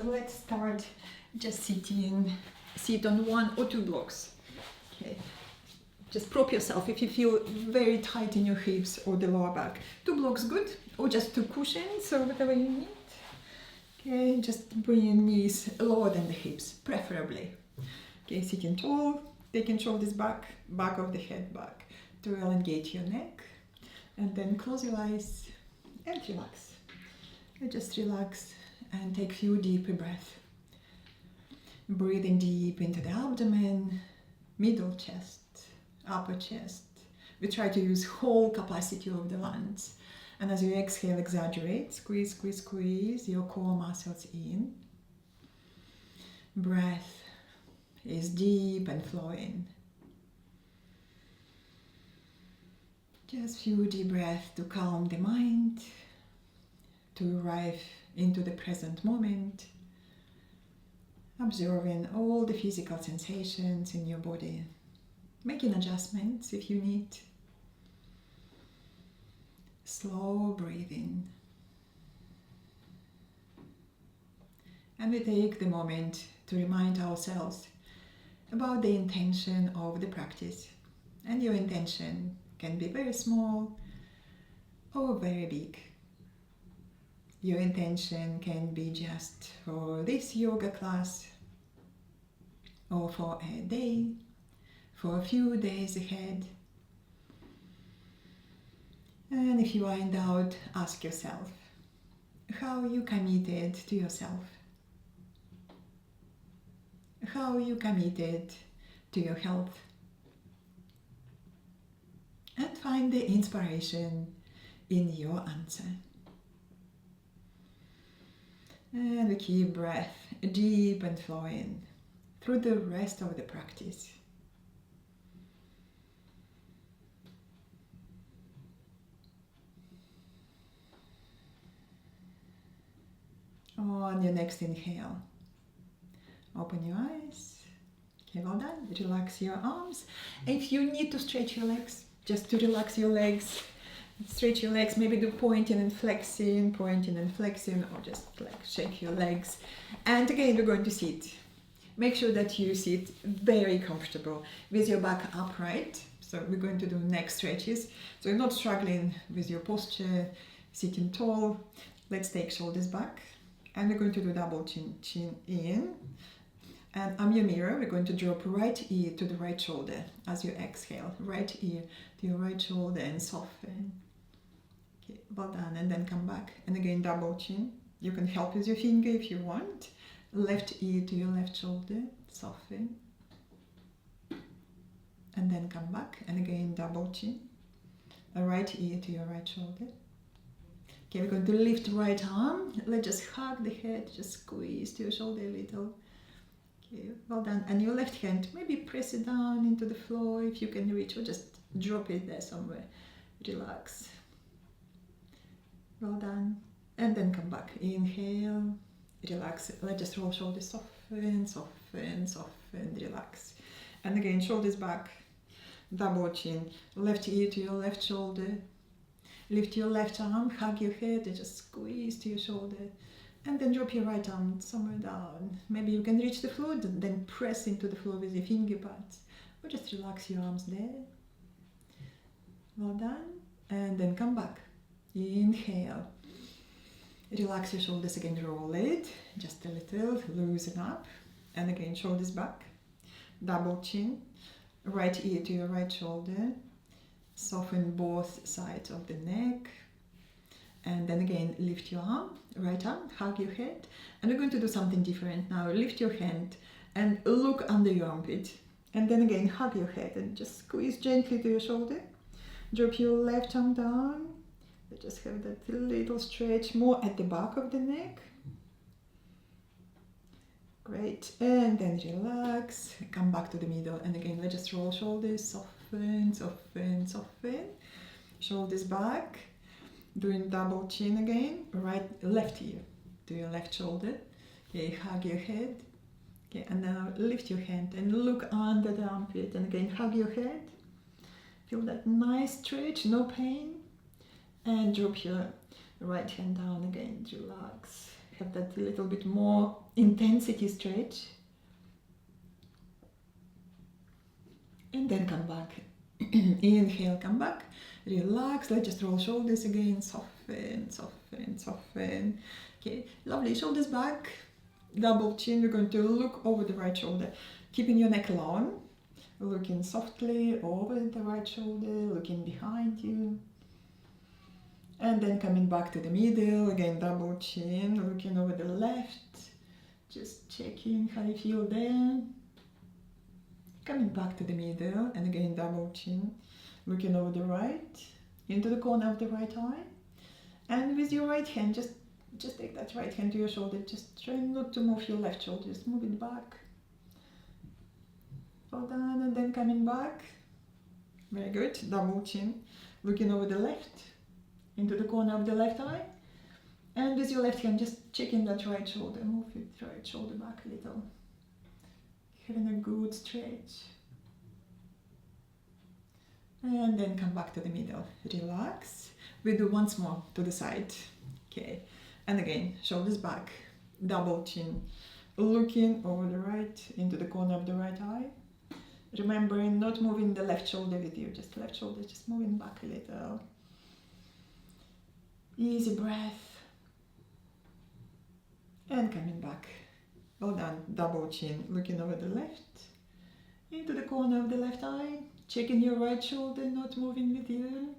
Let's start just sitting. Sit on 1 or 2 blocks. Okay. Just prop yourself if you feel very tight in your hips or the lower back. 2 blocks good, or just 2 cushions or whatever you need. Okay, just bring your knees lower than the hips, preferably. Okay, sitting tall, taking shoulders back, back of the head back to elongate your neck, and then close your eyes and relax. And just relax and take a few deeper breaths. Breathing deep into the abdomen, middle chest, upper chest. We try to use whole capacity of the lungs. And as you exhale, exaggerate, squeeze, squeeze, squeeze your core muscles in. Breath is deep and flowing. Just few deep breaths to calm the mind, to arrive into the present moment, observing all the physical sensations in your body, making adjustments if you need. Slow breathing. And we take the moment to remind ourselves about the intention of the practice. And your intention can be very small or very big. Your intention can be just for this yoga class, or for a day, for a few days ahead. And if you are in doubt, ask yourself, how are you committed to yourself? How are you committed to your health? And find the inspiration in your answer. And we keep breath deep and flowing through the rest of the practice. On your next inhale, open your eyes. Okay, well done. Relax your arms. If you need to stretch your legs, just to relax your legs, stretch your legs, maybe do pointing and flexing, or just like shake your legs. And again, we're going to sit. Make sure that you sit very comfortable with your back upright. So we're going to do neck stretches. So you're not struggling with your posture, sitting tall. Let's take shoulders back. And we're going to do double chin, chin in. And I'm your mirror. We're going to drop right ear to the right shoulder as you exhale. Right ear to your right shoulder and soften. Okay, well done. And then come back. And again, double chin. You can help with your finger if you want. Left ear to your left shoulder. Soften. And then come back. And again, double chin. A right ear to your right shoulder. Okay, we're going to lift right arm. Let's just hug the head. Just squeeze to your shoulder a little. Okay, well done. And your left hand, maybe press it down into the floor if you can reach, or just drop it there somewhere. Relax. Well done. And then come back. Inhale. Relax. Let's just roll shoulders. Soften, soften, soften. Relax. And again, shoulders back. Double chin. Left ear to your left shoulder. Lift your left arm. Hug your head and just squeeze to your shoulder. And then drop your right arm somewhere down. Maybe you can reach the floor, then press into the floor with your finger pads. Or just relax your arms there. Well done. And then come back. Inhale. Relax your shoulders again, roll it. Just a little, loosen up. And again, shoulders back. Double chin. Right ear to your right shoulder. Soften both sides of the neck. And then again, lift your arm, right arm, hug your head. And we're going to do something different now. Lift your hand and look under your armpit. And then again, hug your head and just squeeze gently to your shoulder. Drop your left arm down. Just have that little stretch more at the back of the neck. Great. And then relax. Come back to the middle. And again, let's just roll shoulders. Soften, soften, soften. Shoulders back. Doing double chin again, left ear to your left shoulder. Okay, hug your head. Okay, and now lift your hand and look under the armpit. And again, hug your head. Feel that nice stretch, no pain. And drop your right hand down again. Relax. have that little bit more intensity stretch. And then come back. Inhale, come back. Relax. Let's just roll shoulders again. Soften, soften, soften. Okay, lovely. Shoulders back. Double chin. We're going to look over the right shoulder. Keeping your neck long. Looking softly over the right shoulder. Looking behind you. And then coming back to the middle. Again, double chin. Looking over the left. Just checking how you feel there. Coming back to the middle, and again double chin, looking over the right, into the corner of the right eye, and with your right hand, just take that right hand to your shoulder, just try not to move your left shoulder, just move it back. Well done, and then coming back, very good, double chin, looking over the left, into the corner of the left eye, and with your left hand, just checking that right shoulder, move it right shoulder back a little. Having a good stretch. And then come back to the middle. Relax. We do once more to the side. Okay. And again, shoulders back. Double chin. Looking over the right, into the corner of the right eye. Remembering not moving the left shoulder with you. Just left shoulder, just moving back a little. Easy breath. And coming back. Well done, double chin, looking over the left, into the corner of the left eye, checking your right shoulder, not moving with you.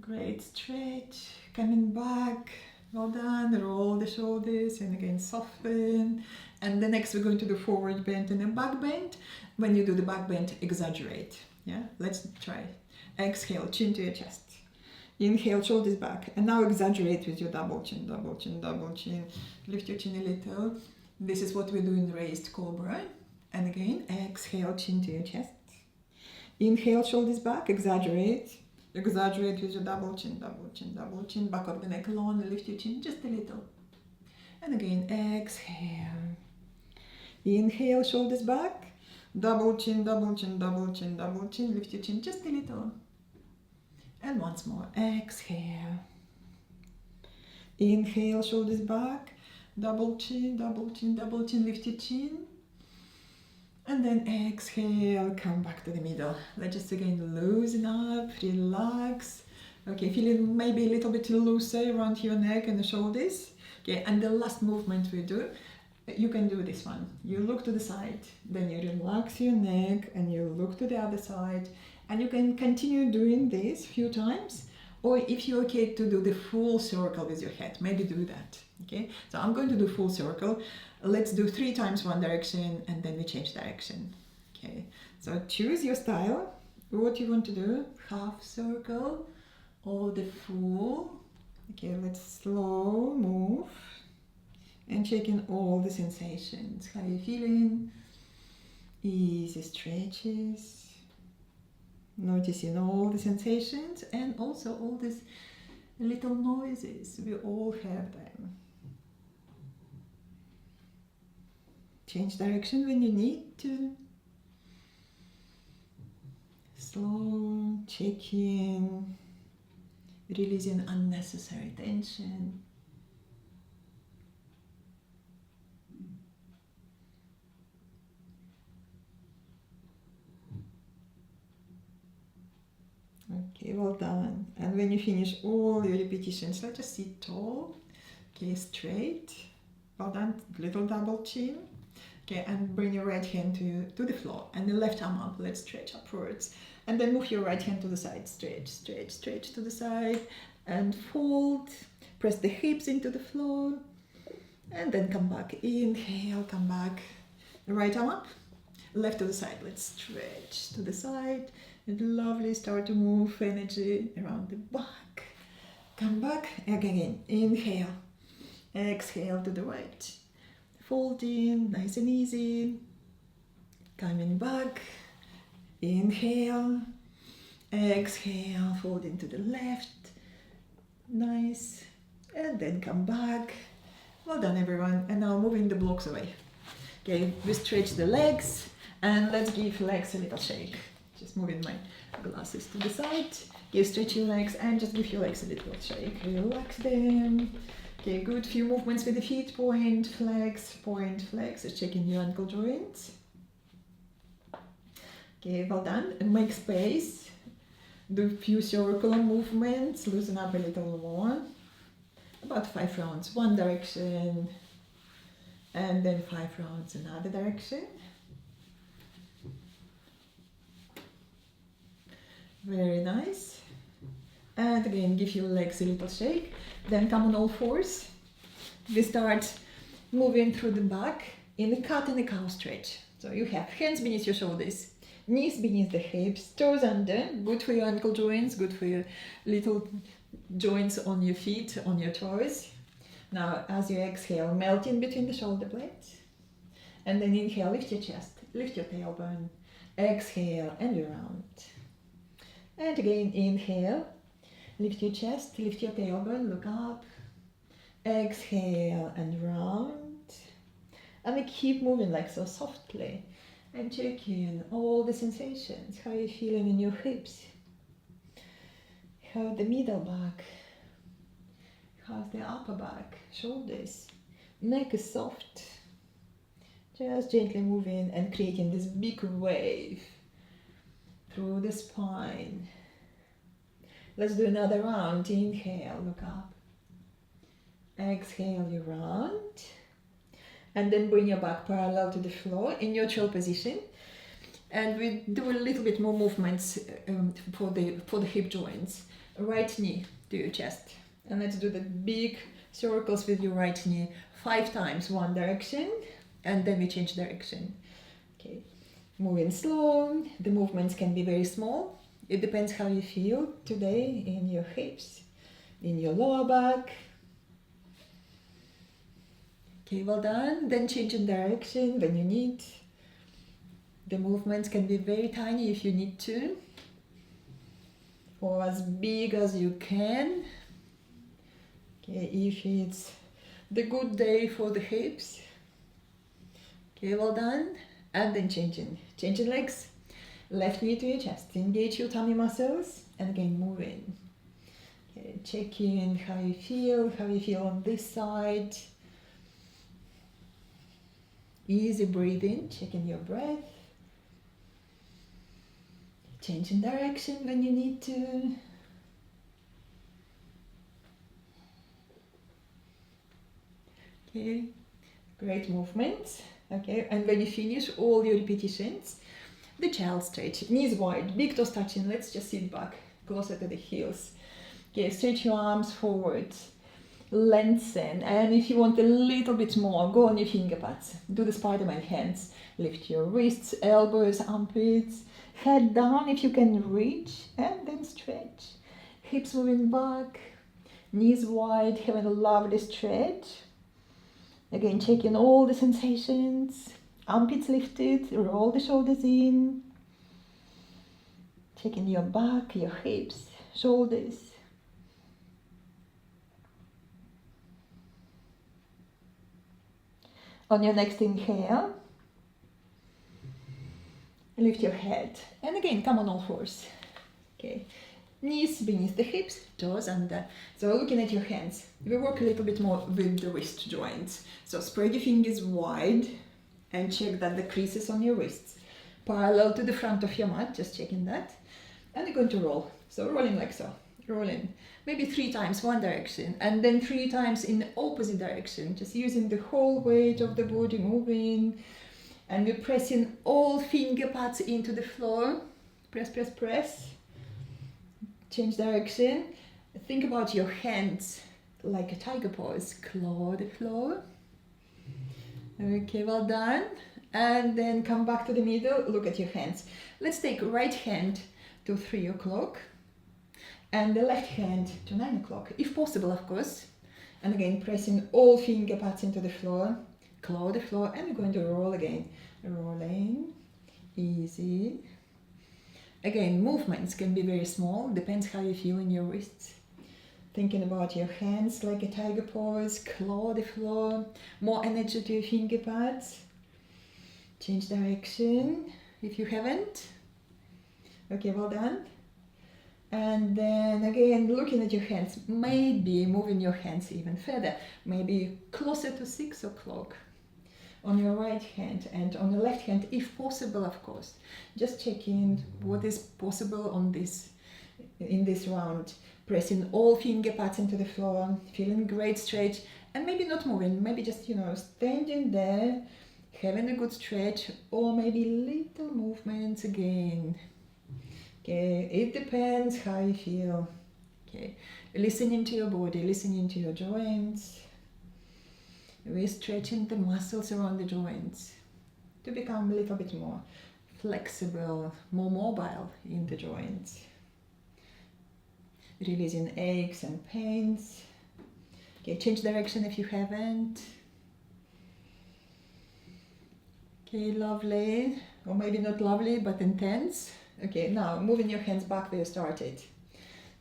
Great stretch, coming back, well done, roll the shoulders and again soften. And the next we're going to do forward bend and a back bend. When you do the back bend, exaggerate. Yeah, let's try. Exhale, chin to your chest. Inhale, shoulders back, and now exaggerate with your double chin, double chin, double chin. Lift your chin a little. This is what we do in raised cobra. And again, exhale, chin to your chest. Inhale, shoulders back, exaggerate. Exaggerate with your double chin, double chin, double chin. Back of the neck long, lift your chin just a little. And again, exhale. Inhale, shoulders back. Double chin, double chin, double chin, double chin. Lift your chin just a little. And once more, exhale. Inhale, shoulders back. Double chin, double chin, double chin. Lift your chin. And then exhale, come back to the middle. Let's just again loosen up, relax. Okay, feeling maybe a little bit looser around your neck and the shoulders. Okay, and the last movement we do, you can do this one. You look to the side, then you relax your neck and you look to the other side. And you can continue doing this a few times, or if you're okay to do the full circle with your head, maybe do that. Okay, so I'm going to do full circle. Let's do 3 times one direction and then we change direction. Okay, so choose your style, what you want to do, half circle or the full. Okay, let's slow move and check in all the sensations. How are you feeling? Easy stretches. Noticing all the sensations and also all these little noises. We all have them. Change direction when you need to. Slow, check in, releasing unnecessary tension. Okay, well done. And when you finish all your repetitions, let us sit tall. Okay, straight. Well done. Little double chin. Okay, and bring your right hand to the floor and the left arm up. Let's stretch upwards. And then move your right hand to the side. Stretch, stretch, stretch to the side. And fold. Press the hips into the floor. And then come back. Inhale, come back. Right arm up. Left to the side. Let's stretch to the side. And lovely, start to move energy around the back. Come back, again, inhale. Exhale to the right. Fold in, nice and easy. Coming back. Inhale. Exhale, fold into the left. Nice. And then come back. Well done, everyone. And now moving the blocks away. Okay, we stretch the legs. And let's give legs a little shake. Just moving my glasses to the side. Okay, stretch your legs and just give your legs a little shake. Relax them. Okay, good. Few movements with the feet. Point, flex, so checking your ankle joints. Okay, well done. And make space. Do a few circular movements. Loosen up a little more. About 5 rounds, one direction. And then 5 rounds, another direction. Very nice. And again, give your legs a little shake. Then come on all fours. We start moving through the back in the cat and the cow stretch. So you have hands beneath your shoulders, knees beneath the hips, toes under. Good for your ankle joints, good for your little joints on your feet, on your toes. Now, as you exhale, melt in between the shoulder blades. And then inhale, lift your chest, lift your tailbone. Exhale and round. And again, inhale, lift your chest, lift your tailbone, look up. Exhale and round. And we keep moving like so softly. And check in all the sensations. How are you feeling in your hips? How the middle back? How's the upper back? Shoulders? Neck is soft. Just gently moving and creating this big wave through the spine. Let's do another round. Inhale, look up. Exhale, you round. And then bring your back parallel to the floor in neutral position. And we do a little bit more movements for the hip joints. Right knee to your chest. And let's do the big circles with your right knee 5 times, one direction. And then we change direction. Okay. Moving slow. The movements can be very small. It depends how you feel today in your hips, in your lower back. Okay, well done. Then change in direction when you need. The movements can be very tiny if you need to, or as big as you can. Okay, if it's the good day for the hips. Okay, well done. And then changing legs. Left knee to your chest. Engage your tummy muscles and again moving. Okay, check in how you feel on this side. Easy breathing, checking your breath. Changing direction when you need to. Okay, great movements. Okay, and when you finish all your repetitions, the child stretch, knees wide, big toes touching. Let's just sit back, closer to the heels. Okay, stretch your arms forward, lengthen, and if you want a little bit more, go on your finger pads. Do the Spider-Man hands. Lift your wrists, elbows, armpits, head down if you can reach, and then stretch. Hips moving back, knees wide, having a lovely stretch. Again, checking all the sensations. Armpits lifted, roll the shoulders in. Checking your back, your hips, shoulders. On your next inhale, lift your head. And again, come on all fours. Okay. Knees beneath the hips, toes under. So looking at your hands, we work a little bit more with the wrist joints. So spread your fingers wide and check that the creases on your wrists parallel to the front of your mat, just checking that. And you're going to roll. So rolling like so, rolling. Maybe 3 times one direction and then 3 times in the opposite direction, just using the whole weight of the body moving. And we're pressing all finger pads into the floor. Press, press, press. Change direction. Think about your hands like a tiger pose. Claw the floor. Okay, well done. And then come back to the middle. Look at your hands. Let's take right hand to 3 o'clock and the left hand to 9 o'clock, if possible, of course. And again, pressing all finger pads into the floor. Claw the floor, and we're going to roll again. Rolling, easy. Again, movements can be very small, depends how you feel in your wrists. Thinking about your hands like a tiger pose, claw the floor, more energy to your finger pads. Change direction if you haven't. Okay, well done. And then again, looking at your hands, maybe moving your hands even further, maybe closer to 6 o'clock on your right hand, and on the left hand, if possible, of course. Just checking what is possible on this, in this round. Pressing all finger pads into the floor, feeling great stretch, and maybe not moving, maybe just, standing there, having a good stretch, or maybe little movements again. Okay, it depends how you feel. Okay, listening to your body, listening to your joints. We're stretching the muscles around the joints to become a little bit more flexible, more mobile in the joints. Releasing aches and pains. Okay, change direction if you haven't. Okay, lovely, or maybe not lovely, but intense. Okay, now moving your hands back where you started.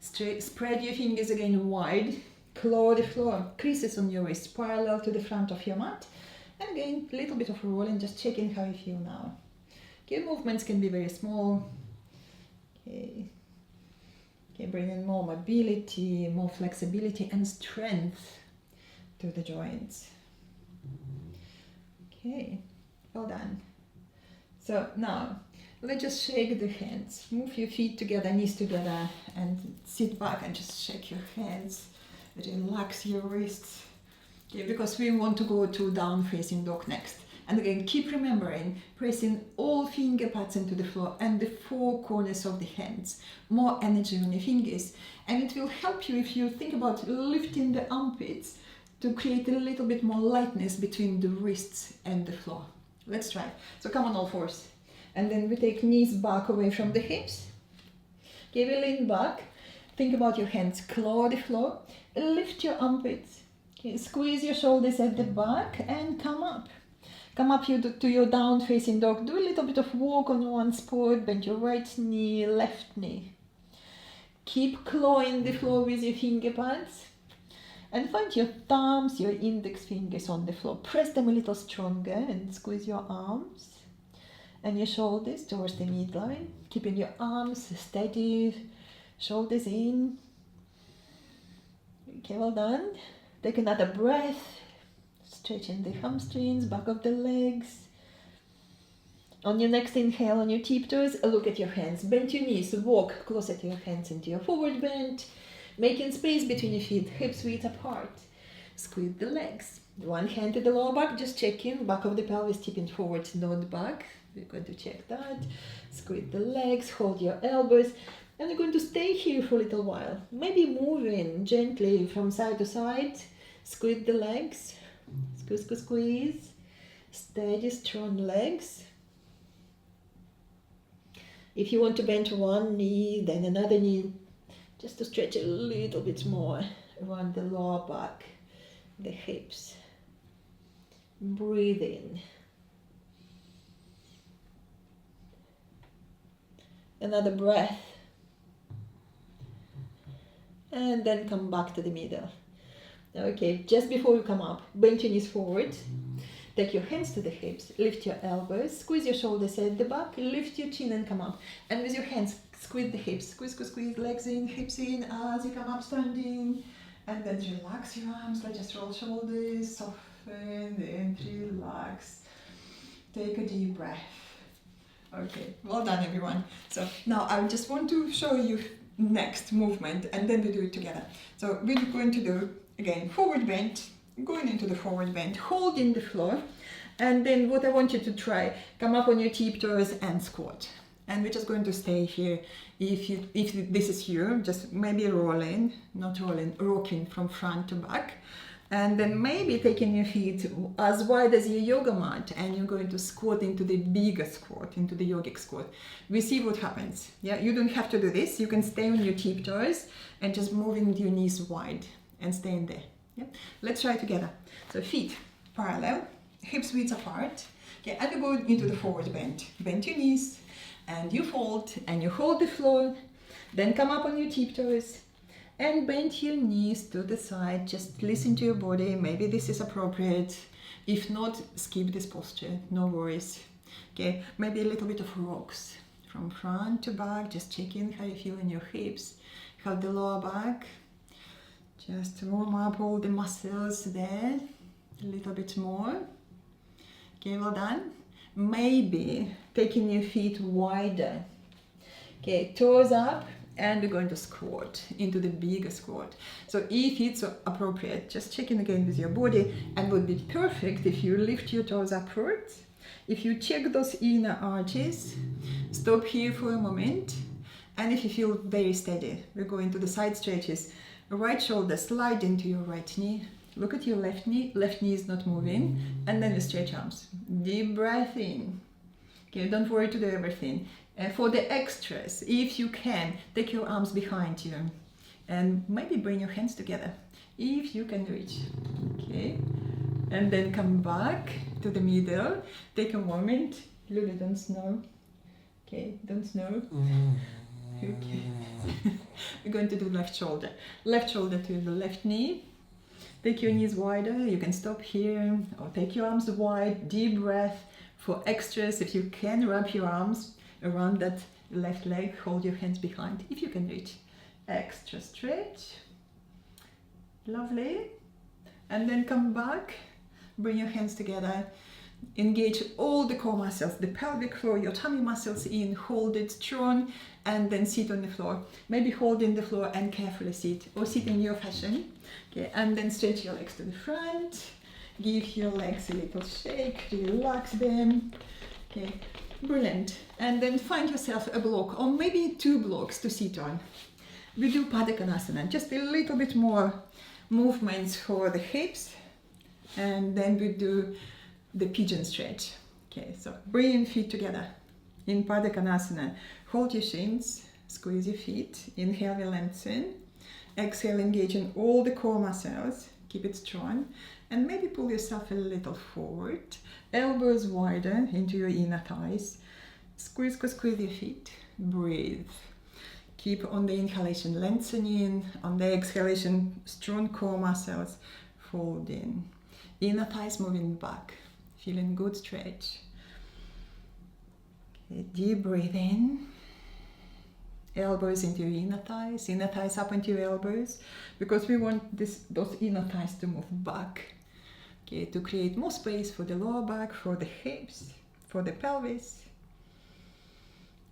Spread your fingers again wide. Claw the floor, creases on your wrist parallel to the front of your mat. And again, a little bit of rolling, just checking how you feel now. Okay, movements can be very small. Okay, bringing more mobility, more flexibility and strength to the joints. Okay, well done. So now, let's just shake the hands. Move your feet together, knees together, and sit back and just shake your hands. Relax your wrists. Okay, because we want to go to down facing dog next. And again, keep remembering, pressing all finger pads into the floor and the four corners of the hands. More energy on your fingers. And it will help you if you think about lifting the armpits to create a little bit more lightness between the wrists and the floor. Let's try. So come on all fours. And then we take knees back away from the hips. Okay, we lean back. Think about your hands. Claw the floor. Lift your armpits. Okay, squeeze your shoulders at the back and come up. Come up to your down facing dog. Do a little bit of walk on one spot. Bend your right knee, left knee. Keep clawing the floor with your finger pads. And find your thumbs, your index fingers on the floor. Press them a little stronger and squeeze your arms and your shoulders towards the midline. Keeping your arms steady, shoulders in. Okay, well done. Take another breath. Stretching the hamstrings, back of the legs. On your next inhale, on your tiptoes, look at your hands. Bend your knees, walk closer to your hands into your forward bend. Making space between your feet, hips width apart. Squeeze the legs. One hand to the lower back, just checking. Back of the pelvis tipping forward, not back. We're going to check that. Squeeze the legs, hold your elbows. And you're going to stay here for a little while. Maybe moving gently from side to side. Squeeze the legs. Squeeze, squeeze, squeeze. Steady, strong legs. If you want to bend one knee, then another knee, just to stretch a little bit more around the lower back, the hips. Breathe in. Another breath. And then come back to the middle. Okay, just before you come up, bend your knees forward. Take your hands to the hips, lift your elbows, squeeze your shoulders at the back, lift your chin and come up. And with your hands, squeeze the hips, squeeze, squeeze, squeeze, legs in, hips in, as you come up standing. And then relax your arms, let just roll shoulders, soften and relax. Take a deep breath. Okay, well done everyone. So now I just want to show you next movement and then we do it together. So we're going to do, again, forward bend. Going into the forward bend, holding the floor, and then what I want you to try, come up on your tiptoes and squat. And we're just going to stay here. If this is you, just maybe rolling, not rolling, rocking from front to back, and then maybe taking your feet as wide as your yoga mat, and you're going to squat into the bigger squat, into the yogic squat. We see what happens. Yeah, you don't have to do this. You can stay on your tiptoes and just moving your knees wide and staying there. Yeah. Let's try together. So feet parallel, hips width apart. Okay, and we go into the forward bend. Bend your knees and you fold and you hold the floor. Then come up on your tiptoes and bend your knees to the side. Just listen to your body. Maybe this is appropriate. If not, skip this posture. No worries. Okay, maybe a little bit of rocks from front to back, just check in how you feel in your hips, how the lower back. Just warm up all the muscles there, a little bit more. Okay, well done. Maybe taking your feet wider. Okay, toes up, and we're going to squat into the bigger squat. So if it's appropriate, just check in again with your body, and would be perfect if you lift your toes upwards. If you check those inner arches, stop here for a moment, and if you feel very steady, we're going to the side stretches. Right shoulder slide into your right knee. Look at your left knee is not moving, and then you stretch arms. Deep breath in. Okay, don't worry to do everything. For the extras, if you can, take your arms behind you and maybe bring your hands together if you can reach. Okay, and then come back to the middle. Take a moment. Lulu, don't snore. Okay, don't snore. Okay. We're going to do left shoulder to the left knee. Take your knees wider. You can stop here or take your arms wide. Deep breath. For extras, if you can, wrap your arms around that left leg. Hold your hands behind if you can reach. Extra stretch. Lovely. And then come back. Bring your hands together. Engage all the core muscles, the pelvic floor, your tummy muscles in, hold it strong, and then sit on the floor. Maybe hold in the floor and carefully sit, or sit in your fashion. Okay, and then stretch your legs to the front. Give your legs a little shake, relax them. Okay, brilliant. And then find yourself a block, or maybe 2 blocks to sit on. We do Padasana, just a little bit more movements for the hips, and then we do the pigeon stretch. Okay, so bring feet together in Padasana. Hold your shins, squeeze your feet. Inhale, you lengthen. Exhale, engage in all the core muscles. Keep it strong. And maybe pull yourself a little forward. Elbows wider into your inner thighs. Squeeze your feet. Breathe. Keep on the inhalation lengthening. On the exhalation, strong core muscles folding. Inner thighs moving back. Feeling good stretch. Okay, deep breathe in. Elbows into your inner thighs up into your elbows, because we want those inner thighs to move back. Okay, to create more space for the lower back, for the hips, for the pelvis.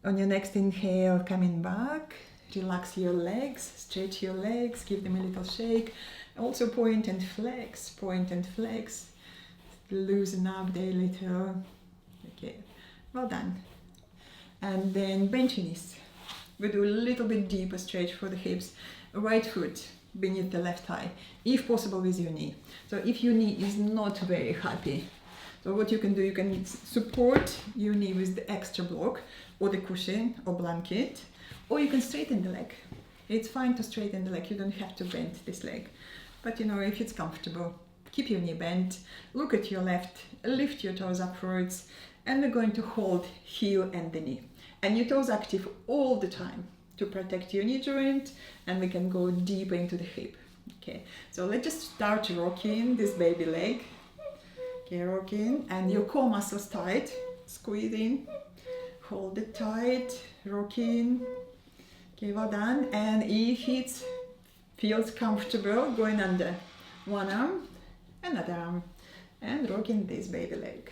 On your next inhale, coming back, relax your legs, stretch your legs, give them a little shake. Also point and flex. Loosen up there a little. Okay, well done. And then bend your knees. We do a little bit deeper stretch for the hips. Right foot beneath the left thigh, if possible with your knee. So if your knee is not very happy, so what you can do, you can support your knee with the extra block or the cushion or blanket, or you can straighten the leg. It's fine to straighten the leg, you don't have to bend this leg. But you know, if it's comfortable, keep your knee bent, look at your left, lift your toes upwards, and we're going to hold heel and the knee. And your toes active all the time to protect your knee joint, and we can go deeper into the hip. Okay, so let's just start rocking this baby leg. Okay, rocking, and your core muscles tight, squeezing, hold it tight, rocking. Okay, well done. And if it feels comfortable, going under one arm, another arm, and rocking this baby leg.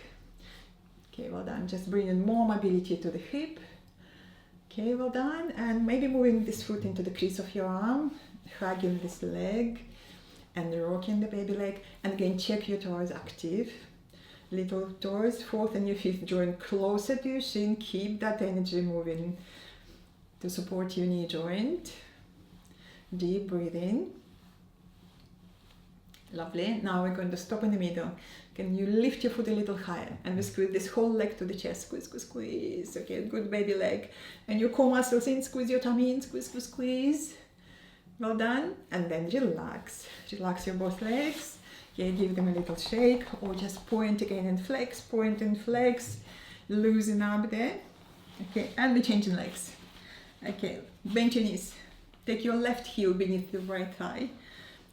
Okay, well done. Just bringing more mobility to the hip. Okay, well done. And maybe moving this foot into the crease of your arm, hugging this leg, and rocking the baby leg. And again, check your toes active. Little toes, fourth and your fifth joint closer to your shin. Keep that energy moving to support your knee joint. Deep breathing. Lovely. Now we're going to stop in the middle. Can you lift your foot a little higher, and we squeeze this whole leg to the chest. Squeeze, squeeze, squeeze. Okay, good baby leg. And your core muscles in, squeeze your tummy in, squeeze, squeeze, squeeze. Well done. And then relax. Relax your both legs. Okay, give them a little shake, or just point again and flex, point and flex. Loosen up there. Okay, and we're changing legs. Okay, bend your knees. Take your left heel beneath the right thigh.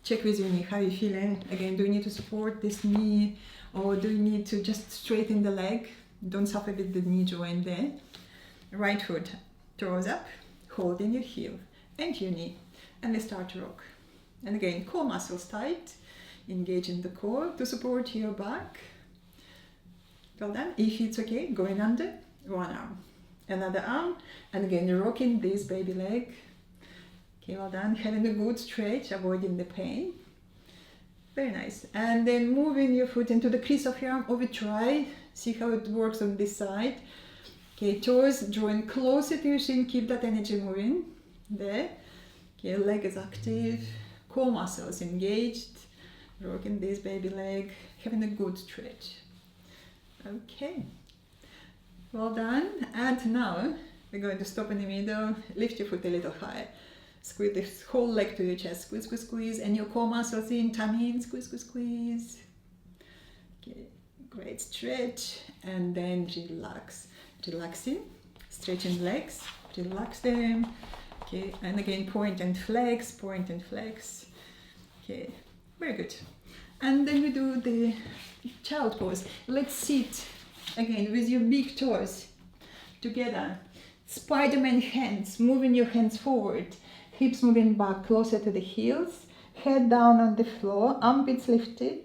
Check with your knee, how are you feeling? Again, do you need to support this knee, or do you need to just straighten the leg? Don't suffer with the knee joint there. Right foot, toes up, holding your heel and your knee. And we start to rock. And again, core muscles tight, engaging the core to support your back. Well done. If it's okay, going under, one arm, another arm, and again, rocking this baby leg. Okay, well done. Having a good stretch, avoiding the pain. Very nice. And then moving your foot into the crease of your arm, or we try, see how it works on this side. Okay, toes drawing closer to your shin, keep that energy moving. There. Okay, leg is active, core muscles engaged, rocking this baby leg, having a good stretch. Okay, well done. And now we're going to stop in the middle, lift your foot a little higher. Squeeze this whole leg to your chest, squeeze, squeeze, squeeze, and your core muscles in, tummy in, squeeze, squeeze, squeeze. Okay, great stretch, and then relax. Relaxing, stretching legs, relax them. Okay, and again, point and flex, point and flex. Okay, very good. And then we do the child pose. Let's sit again with your big toes together. Spider-Man hands, moving your hands forward. Hips moving back closer to the heels. Head down on the floor, armpits lifted.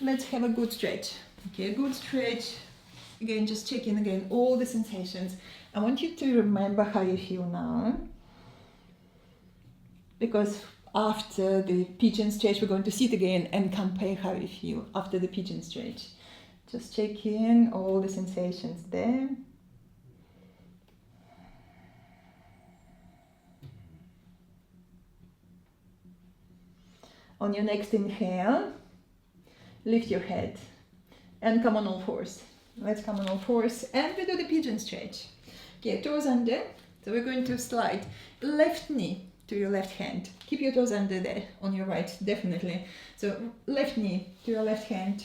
Let's have a good stretch. Okay, a good stretch. Again, just checking again all the sensations. I want you to remember how you feel now. Because after the pigeon stretch, we're going to sit again and compare how you feel after the pigeon stretch. Just check in all the sensations there. On your next inhale, lift your head and come on all fours. Let's come on all fours and we do the pigeon stretch. Okay, toes under. So we're going to slide left knee to your left hand. Keep your toes under there on your right, definitely. So left knee to your left hand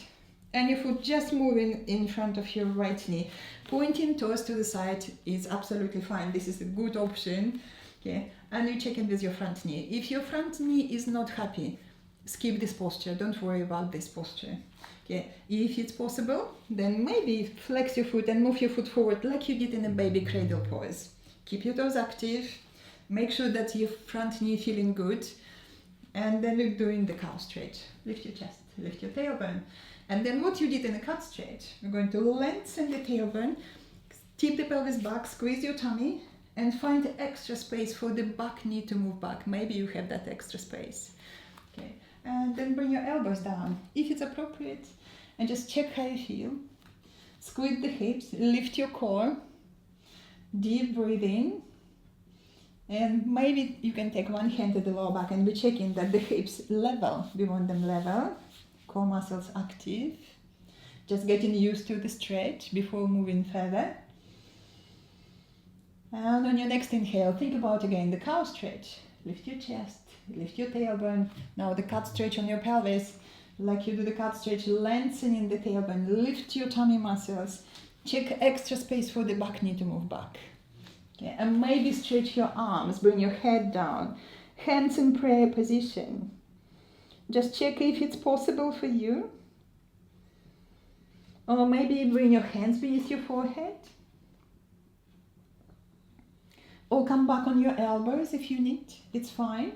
and your foot just moving in front of your right knee. Pointing toes to the side is absolutely fine. This is a good option. Okay, and you check in with your front knee. If your front knee is not happy, skip this posture. Don't worry about this posture. Okay, if it's possible, then maybe flex your foot and move your foot forward like you did in a baby cradle pose. Keep your toes active. Make sure that your front knee feeling good. And then we're doing the cow stretch. Lift your chest, lift your tailbone. And then what you did in the cat stretch, we're going to lengthen the tailbone, tip the pelvis back, squeeze your tummy, and find extra space for the back knee to move back. Maybe you have that extra space. Okay. And then bring your elbows down, if it's appropriate, and just check how you feel. Squeeze the hips, lift your core, deep breathing, and maybe you can take one hand to the lower back and be checking that the hips level. We want them level, core muscles active, just getting used to the stretch before moving further. And on your next inhale, think about again the cow stretch. Lift your chest, lift your tailbone. Now the cat stretch on your pelvis, like you do the cat stretch, lengthening the tailbone, lift your tummy muscles, check extra space for the back knee to move back. Okay, and maybe stretch your arms, bring your head down, hands in prayer position. Just check if it's possible for you. Or maybe bring your hands beneath your forehead. Or come back on your elbows if you need, it's fine.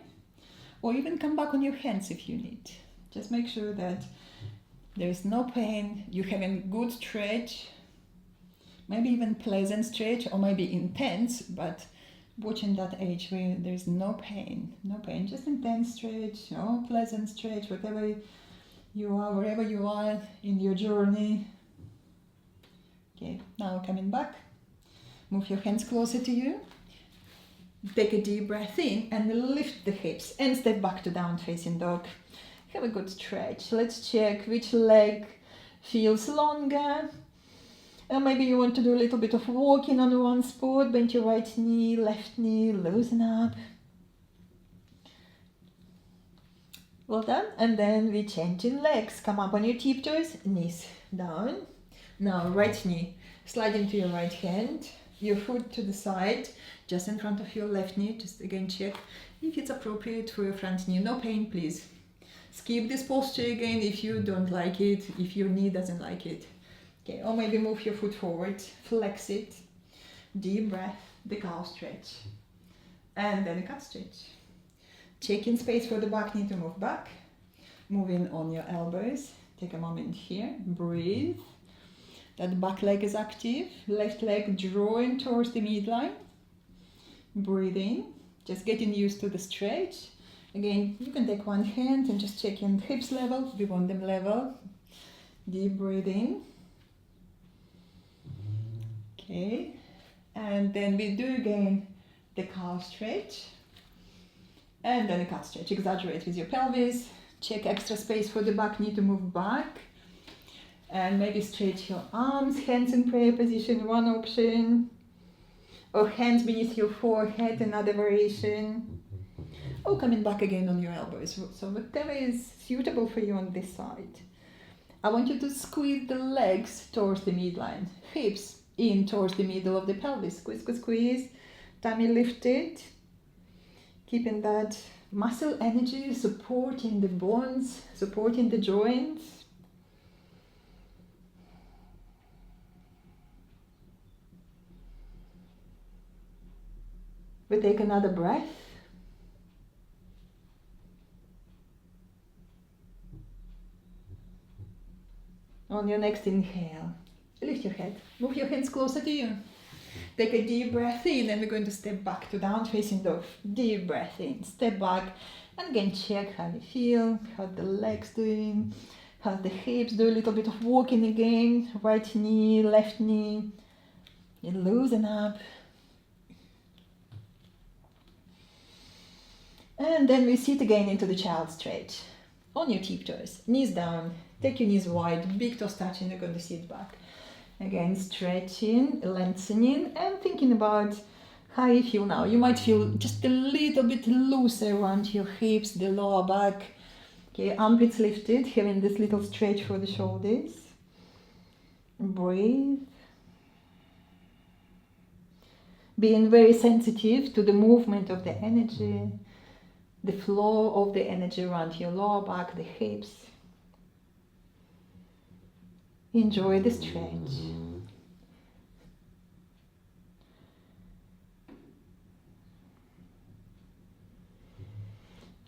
Or even come back on your hands if you need. Just make sure that there is no pain, you're having good stretch, maybe even pleasant stretch, or maybe intense, but watching that age where there's no pain, just intense stretch, or pleasant stretch, whatever you are, wherever you are in your journey. Okay, now coming back, move your hands closer to you. Take a deep breath in and lift the hips and step back to down facing dog. Have a good stretch. Let's check which leg feels longer. And maybe you want to do a little bit of walking on one spot. Bend your right knee, left knee, loosen up. Well done. And then we change in legs. Come up on your tiptoes, knees down. Now right knee, slide into your right hand. Your foot to the side, just in front of your left knee. Just again check if it's appropriate for your front knee. No pain, please. Skip this posture again if you don't like it, if your knee doesn't like it. Okay, or maybe move your foot forward, flex it. Deep breath, the cow stretch. And then a cat stretch. Taking space for the back knee to move back. Moving on your elbows. Take a moment here. Breathe. That back leg is active. Left leg drawing towards the midline. Breathe in. Just getting used to the stretch. Again, you can take one hand and just check in hips level. We want them level. Deep breathe in. Okay. And then we do again the calf stretch. And then a cat stretch. Exaggerate with your pelvis. Check extra space for the back knee to move back. And maybe stretch your arms, hands in prayer position, one option. Or hands beneath your forehead, another variation. Or coming back again on your elbows. So whatever is suitable for you on this side. I want you to squeeze the legs towards the midline. Hips in towards the middle of the pelvis. Squeeze, squeeze, squeeze. Tummy lifted. Keeping that muscle energy, supporting the bones, supporting the joints. We take another breath. On your next inhale, lift your head, move your hands closer to you. Take a deep breath in and we're going to step back to down facing dog. Deep breath in, step back, and again check how you feel, how the legs doing, how the hips do a little bit of walking again, right knee, left knee. You loosen up. And then we sit again into the child stretch. On your tiptoes, knees down, take your knees wide, big toes touching, you're going to sit back. Again, stretching, lengthening, and thinking about how you feel now. You might feel just a little bit looser around your hips, the lower back. Okay, armpits lifted, having this little stretch for the shoulders. Breathe. Being very sensitive to the movement of the energy, the flow of the energy around your lower back, the hips. Enjoy the stretch.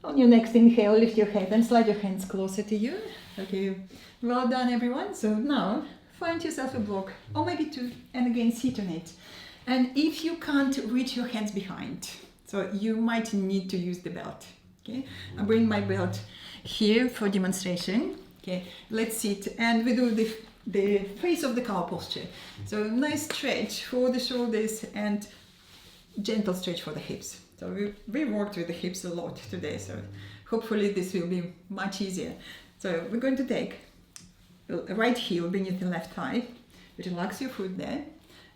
On your next inhale, lift your head and slide your hands closer to you. Okay, well done everyone. So now find yourself a block or maybe two and again sit on it. And if you can't reach your hands behind, so you might need to use the belt. Okay, I bring my belt here for demonstration. Okay, let's sit and we do the face of the cow posture. So nice stretch for the shoulders and gentle stretch for the hips. So we worked with the hips a lot today, so hopefully this will be much easier. So we're going to take the right heel beneath the left thigh, relax your foot there,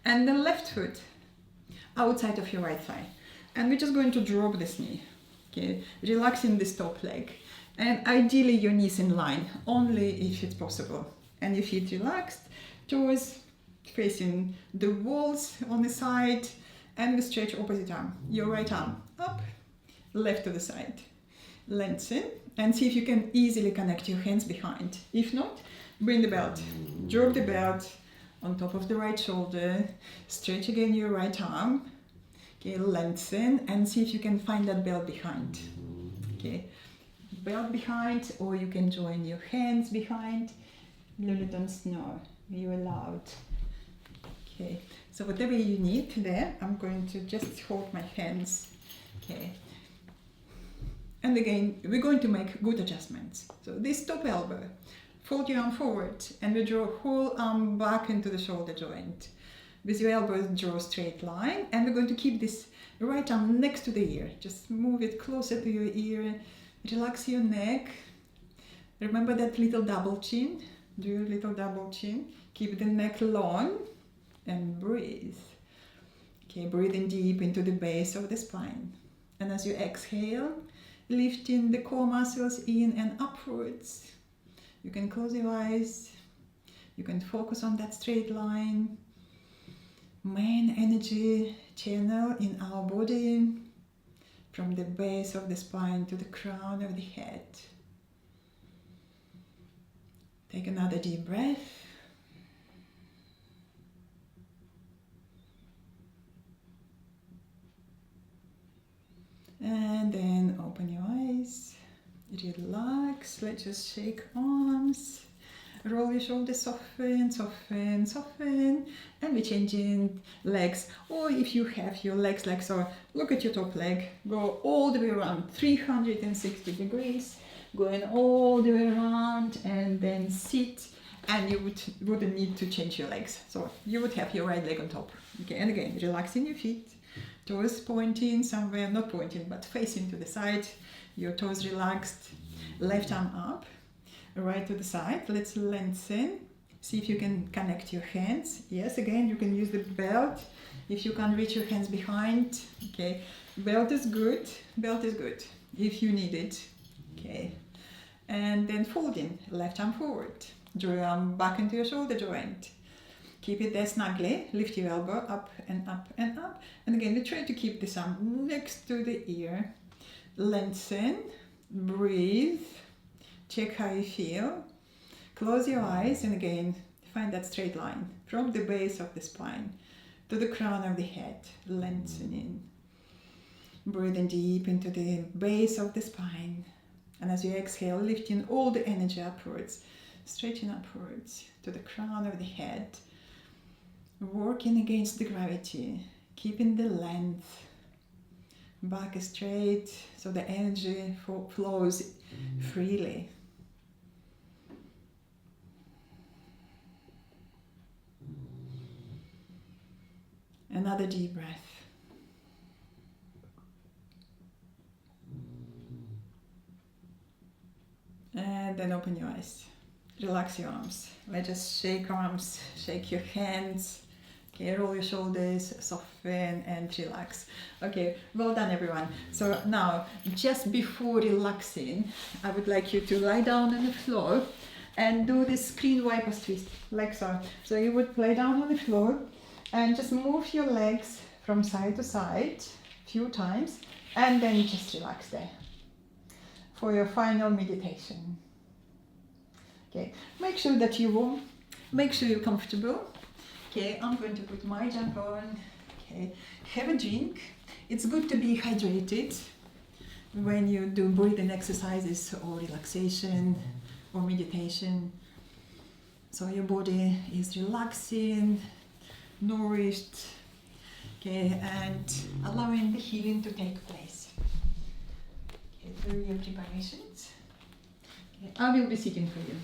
and the left foot outside of your right thigh. And we're just going to drop this knee, okay, relaxing this top leg. And ideally your knees in line, only if it's possible. And your feet relaxed, toes facing the walls on the side, and we stretch opposite arm. Your right arm up, left to the side. Lengthen, and see if you can easily connect your hands behind. If not, bring the belt, drop the belt on top of the right shoulder, stretch again your right arm, okay, lengthen, and see if you can find that belt behind. Okay, belt behind, or you can join your hands behind. Lulu, don't snore, you're allowed. Okay, so whatever you need there, I'm going to just hold my hands. Okay, and again, we're going to make good adjustments. So this top elbow, fold your arm forward, and we draw whole arm back into the shoulder joint. With your elbows, draw a straight line, and we're going to keep this right arm next to the ear. Just move it closer to your ear, relax your neck. Remember that little double chin. Do a little double chin. Keep the neck long and breathe. Okay, breathing deep into the base of the spine. And as you exhale, lifting the core muscles in and upwards. You can close your eyes. You can focus on that straight line. Main energy channel in our body from the base of the spine to the crown of the head. Take another deep breath. And then open your eyes, relax, let's just shake arms, roll your shoulders, soften, soften, soften, and we're changing legs. Or if you have your legs like so, look at your top leg, go all the way around 360 degrees, going all the way around, and then sit, and you wouldn't need to change your legs. So you would have your right leg on top. Okay, and again, relaxing your feet, toes pointing somewhere, not pointing, but facing to the side, your toes relaxed, left arm up, right to the side. Let's lengthen. See if you can connect your hands. Yes, again, you can use the belt if you can't reach your hands behind. Okay, belt is good. Belt is good if you need it. Okay, and then folding, left arm forward, draw your arm back into your shoulder joint. Keep it there snugly. Lift your elbow up and up and up. And again, we try to keep this arm next to the ear. Lengthen, breathe, check how you feel. Close your eyes and again, find that straight line from the base of the spine to the crown of the head. Lengthening. Breathing deep into the base of the spine. And as you exhale, lifting all the energy upwards, stretching upwards to the crown of the head. Working against the gravity, keeping the length, back straight so the energy flows freely. Another deep breath. And then open your eyes. Relax your arms. Let's just shake arms, shake your hands. Okay, roll your shoulders, soften and relax. Okay, well done everyone. So now, just before relaxing, I would like you to lie down on the floor and do this screen wipers twist, like so. So you would lay down on the floor and just move your legs from side to side a few times and then just relax there for your final meditation. Okay, make sure that you're warm, make sure you're comfortable. Okay, I'm going to put my jumper on. Okay, have a drink. It's good to be hydrated when you do breathing exercises or relaxation or meditation. So your body is relaxing, nourished, okay, and allowing the healing to take place. Okay, do your preparations. Okay, I will be sitting for you.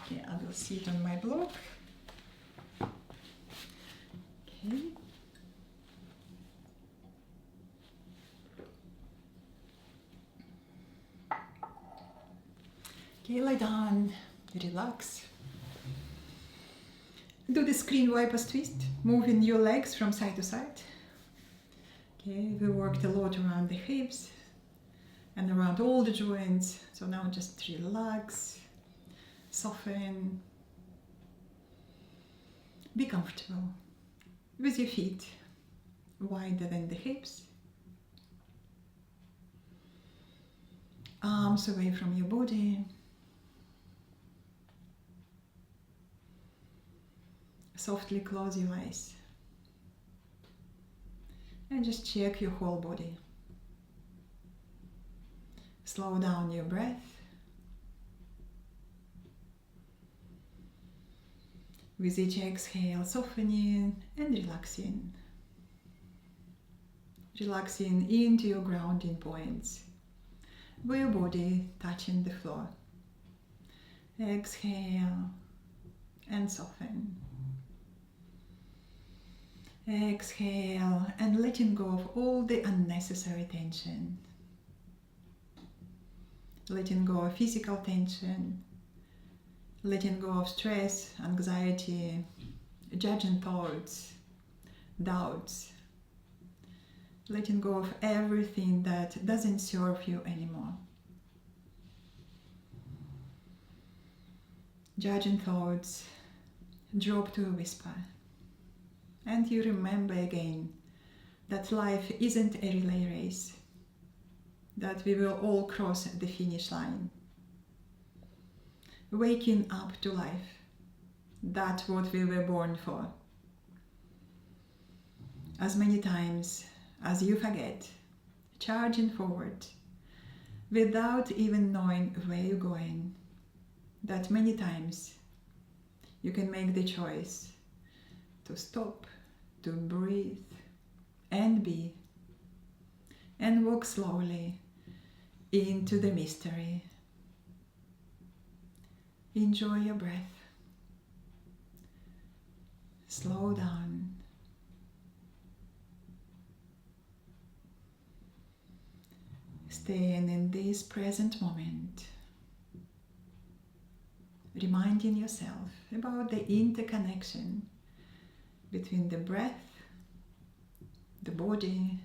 Okay, I will sit on my block. Okay. Okay, lie down, relax. Do the screen wipers twist, moving your legs from side to side. Okay, we worked a lot around the hips and around all the joints. So now just relax, soften, be comfortable with your feet wider than the hips, arms away from your body. Softly close your eyes and just check your whole body. Slow down your breath. With each exhale, softening and relaxing. Relaxing into your grounding points, with your body touching the floor. Exhale and soften. Exhale and letting go of all the unnecessary tension. Letting go of physical tension. Letting go of stress, anxiety, judging thoughts, doubts. Letting go of everything that doesn't serve you anymore. Judging thoughts drop to a whisper. And you remember again that life isn't a relay race, that we will all cross the finish line. Waking up to life, that's what we were born for. As many times as you forget, charging forward without even knowing where you're going. That many times you can make the choice to stop, to breathe and be, and walk slowly into the mystery. Enjoy your breath. Slow down. Staying in this present moment, reminding yourself about the interconnection between the breath, the body,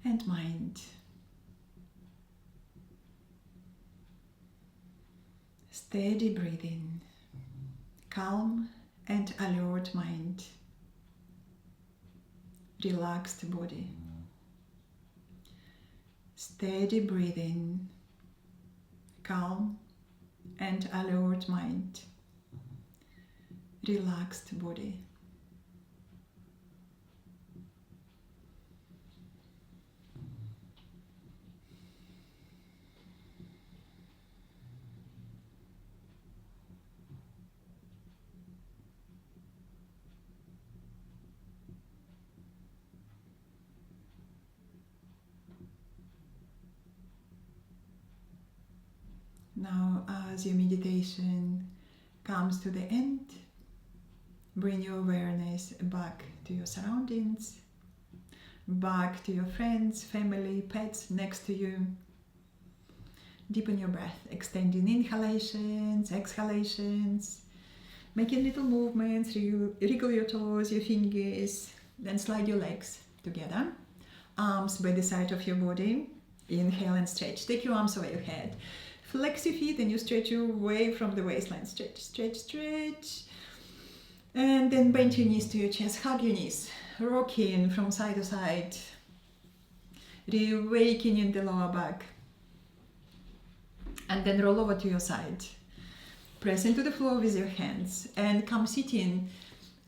and mind. Steady breathing, calm and alert mind, relaxed body. Steady breathing, calm and alert mind, relaxed body. Now, as your meditation comes to the end, bring your awareness back to your surroundings, back to your friends, family, pets next to you. Deepen your breath, extending inhalations, exhalations, making little movements, wriggle your toes, your fingers, then slide your legs together. Arms by the side of your body. Inhale and stretch. Take your arms over your head. Flex your feet and you stretch away from the waistline. Stretch, stretch, stretch. And then bend your knees to your chest. Hug your knees. Rocking from side to side. Reawakening the lower back. And then roll over to your side. Press into the floor with your hands. And come sitting.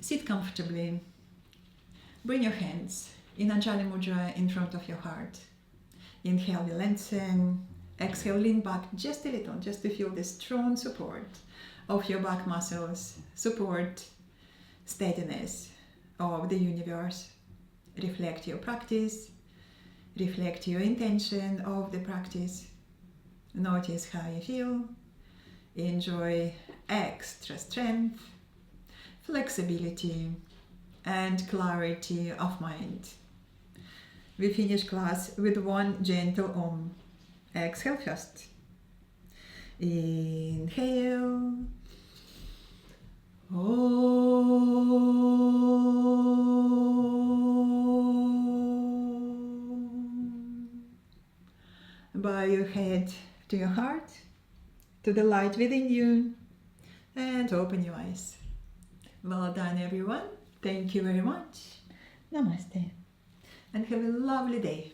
Sit comfortably. Bring your hands in Anjali Mudra in front of your heart. Inhale, we lengthen. Exhale, lean back just a little, just to feel the strong support of your back muscles, support, steadiness of the universe. Reflect your practice, reflect your intention of the practice. Notice how you feel. Enjoy extra strength, flexibility, and clarity of mind. We finish class with one gentle Om. Exhale first. Inhale. Om. Bow your head to your heart, to the light within you, and open your eyes. Well done, everyone. Thank you very much. Namaste. And have a lovely day.